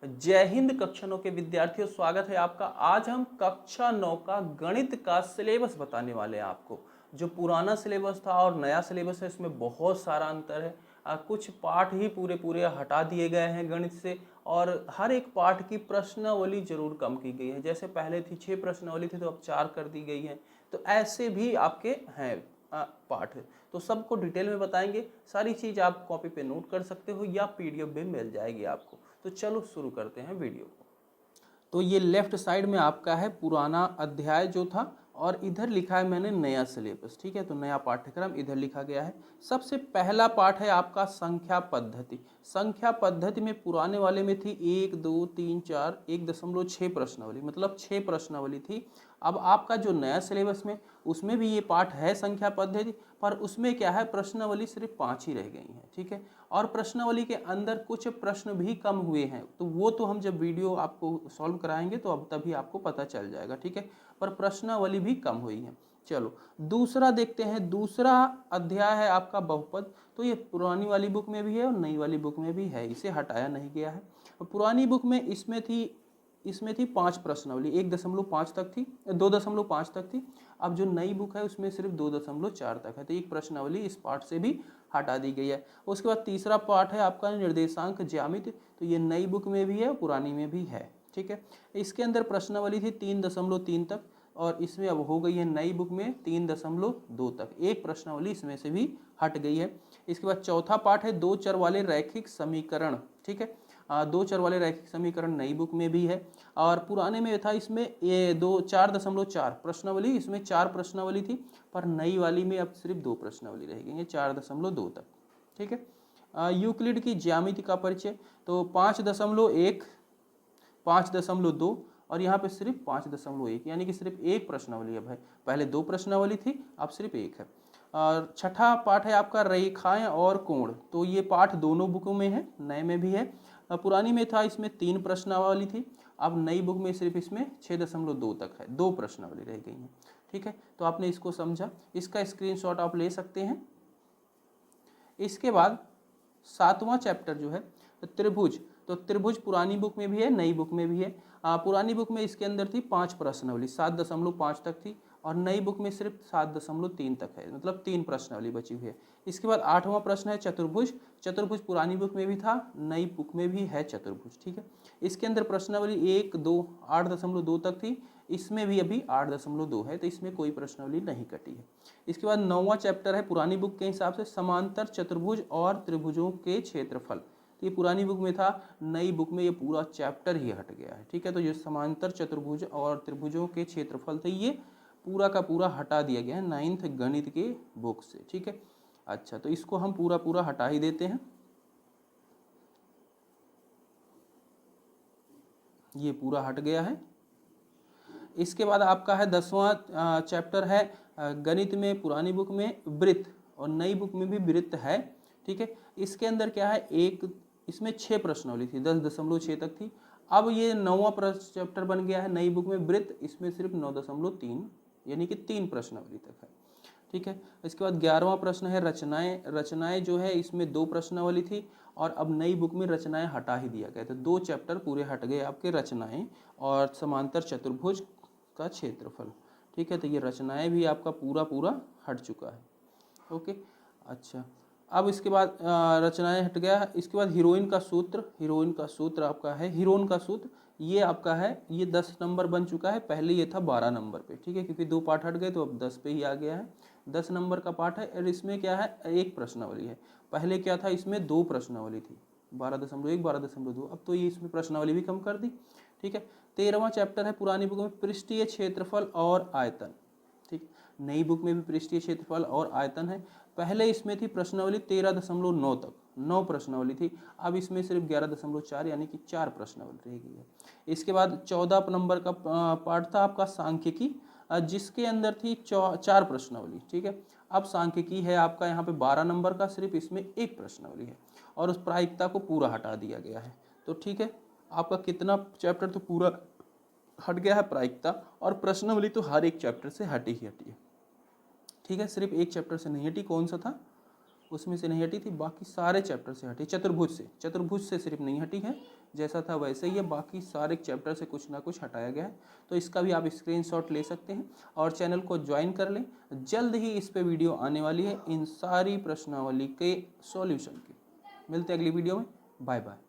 जय हिंद कक्षा 9 के विद्यार्थियों, स्वागत है आपका। आज हम कक्षा 9 का गणित का सिलेबस बताने वाले हैं आपको। जो पुराना सिलेबस था और नया सिलेबस है, इसमें बहुत सारा अंतर है। कुछ पाठ ही पूरे पूरे हटा दिए गए हैं गणित से, और हर एक पाठ की प्रश्नावली जरूर कम की गई है। जैसे पहले थी 6 प्रश्नावली थी, तो अब 4 कर दी गई है। तो ऐसे भी आपके हैं पाठ, तो सबको डिटेल में बताएंगे। सारी चीज़ आप कॉपी पे नोट कर सकते हो या पीडीएफ भी मिल जाएगी आपको। तो चलो शुरू करते हैं वीडियो को। तो ये लेफ्ट साइड में आपका है पुराना अध्याय जो था, और इधर लिखा है मैंने नया सिलेबस। ठीक है, तो नया पाठ्यक्रम इधर लिखा गया है। सबसे पहला पाठ है आपका संख्या पद्धति। संख्या पद्धति में पुराने वाले में थी 1 2 3 4 1.6 प्रश्नावली, मतलब 6 प्रश्नावली थी। अब आपका जो नया सिलेबस में, उसमें भी ये पाठ है संख्या पद्धति, पर उसमें क्या है, प्रश्नावली सिर्फ 5 ही रह गई हैं। ठीक है, और प्रश्नावली के अंदर कुछ प्रश्न भी कम हुए हैं, तो वो तो हम जब वीडियो आपको सॉल्व कराएंगे तो अब तभी आपको पता चल जाएगा। ठीक है, पर प्रश्नावली भी कम हुई है। चलो दूसरा देखते हैं। दूसरा अध्याय है आपका बहुपद। तो ये पुरानी वाली बुक में भी है और नई वाली बुक में भी है, इसे हटाया नहीं गया है। पुरानी बुक में इसमें थी 5 प्रश्नावली, 1.5 तक थी, 2.5 तक थी। अब जो नई बुक है उसमें सिर्फ 2.4 तक है, तो एक प्रश्नावली इस पाठ से भी हटा दी गई है। उसके बाद तीसरा पाठ है आपका निर्देशांक ज्यामिति। तो ये नई बुक में भी है, पुरानी में भी है। ठीक है, इसके अंदर प्रश्नावली थी 3.3 तक, और इसमें अब हो गई है नई बुक में 3.2 तक। एक प्रश्नावली इसमें से भी हट गई है। इसके बाद चौथा पाठ है 2 चर वाले रैखिक समीकरण। ठीक है, 2 चर वाले रैखिक समीकरण नई बुक में भी है, और पुराने में था इसमें ये 4.4 प्रश्नावली, इसमें 4 प्रश्नावली थी, पर नई वाली में अब सिर्फ 2 प्रश्नावली रह गई है, 4.2 तक। ठीक है, यूक्लिड की ज्यामिति का परिचय। तो 5.1, 5.2, और यहाँ पे सिर्फ 5.1, यानी कि सिर्फ एक प्रश्नावली अब है। पहले 2 प्रश्नावली थी, अब सिर्फ एक है। और छठा पाठ है आपका रेखाएं और कोण। तो ये पाठ दोनों बुकों में है, नए में भी है। पुरानी में था इसमें 3 प्रश्नावली थी, अब नई बुक में सिर्फ इसमें 6.2 तक है, 2 प्रश्नावली रह गई हैं। ठीक है, तो आपने इसको समझा, इसका स्क्रीनशॉट आप ले सकते हैं। इसके बाद 7वां चैप्टर जो है त्रिभुज। तो त्रिभुज पुरानी बुक में भी है, नई बुक में भी है। पुरानी बुक में इसके अंदर थी 5 प्रश्नावली, 7.5 तक थी, और नई बुक में सिर्फ 7.3 तक है, मतलब 3 प्रश्नावली बची हुई है। इसके बाद 8वां प्रश्न है चतुर्भुज। चतुर्भुज पुरानी बुक में भी था, नई बुक में भी है चतुर्भुज। ठीक है, इसके अंदर प्रश्नावली 1 2 8.2 तक थी, इसमें भी अभी 8.2 है, तो इसमें कोई प्रश्नावली नहीं कटी है। इसके बाद 9वां चैप्टर है पुरानी बुक के हिसाब से समांतर चतुर्भुज और त्रिभुजों के क्षेत्रफल। तो ये पुरानी बुक में था, नई बुक में ये पूरा चैप्टर ही हट गया है। ठीक है, तो ये समांतर चतुर्भुज और त्रिभुजों के क्षेत्रफल थे, ये पूरा का पूरा हटा दिया गया है 9th गणित के बुक से। ठीक है, अच्छा, तो इसको हम पूरा पूरा हटा ही देते हैं। ये पूरा हट गया है। इसके बाद आपका है 10वां चैप्टर है गणित में, पुरानी बुक में वृत्त, और नई बुक में भी वृत्त है। ठीक है, इसके अंदर क्या है, इसमें 6 प्रश्नावली थी, 10.6 तक थी। अब ये 9वां चैप्टर बन गया है नई बुक में वृत्त, इसमें सिर्फ 9.3, यानी कि 3 प्रश्नावली तक है। ठीक है, इसके बाद 11वां प्रश्न है रचनाएं। रचनाएं जो है इसमें 2 प्रश्नावली थी, और अब नई बुक में रचनाएं हटा ही दिया गया, तो 2 चैप्टर पूरे हट गए आपके, रचनाएं और समांतर चतुर्भुज का क्षेत्रफल। ठीक है, तो ये रचनाएं भी आपका पूरा पूरा हट चुका है। ओके, अच्छा, अब इसके बाद रचनाएं हट गया। इसके बाद हीरोइन का सूत्र। हीरोइन का सूत्र आपका है, हीरोइन का सूत्र ये आपका है, ये 10 नंबर बन चुका है, पहले ये था 12 नंबर पे। ठीक है, क्योंकि 2 पार्ट हट गए तो अब 10 पे ही आ गया है। 10 नंबर का पार्ट है, और इसमें क्या है, एक प्रश्नावली है। पहले क्या था, इसमें 2 प्रश्नावली थी, 12.1 12.2, अब तो ये इसमें प्रश्नावली भी कम कर दी। ठीक है, 13वां चैप्टर है पुरानी बुक में पृष्ठीय क्षेत्रफल और आयतन। ठीक, नई बुक में भी पृष्ठीय क्षेत्रफल और आयतन है। पहले इसमें थी प्रश्नावली 13.9 तक, 9 प्रश्नावली थी, अब इसमें सिर्फ 11.4, यानी कि 4 प्रश्नावली रह गई है। इसके बाद 14 नंबर का पार्ट था आपका सांख्यिकी, जिसके अंदर थी 4 प्रश्नावली। ठीक है, अब सांख्यिकी है आपका यहाँ पे 12 नंबर का, सिर्फ इसमें एक प्रश्नावली है, और उस प्रायिकता को पूरा हटा दिया गया है। तो ठीक है, आपका कितना चैप्टर तो पूरा हट गया है, प्रायिकता और प्रश्नावली तो हर एक चैप्टर से हटी ही हटी है। ठीक है, सिर्फ एक चैप्टर से नहीं हटी, कौन सा था, उसमें से नहीं हटी थी, बाकी सारे चैप्टर से हटी। चतुर्भुज से सिर्फ नहीं हटी है, जैसा था वैसे ही है, बाकी सारे चैप्टर से कुछ ना कुछ हटाया गया है। तो इसका भी आप स्क्रीनशॉट ले सकते हैं और चैनल को ज्वाइन कर लें। जल्द ही इस पे वीडियो आने वाली है इन सारी प्रश्नावली के सॉल्यूशन की। मिलते हैं अगली वीडियो में। Bye bye.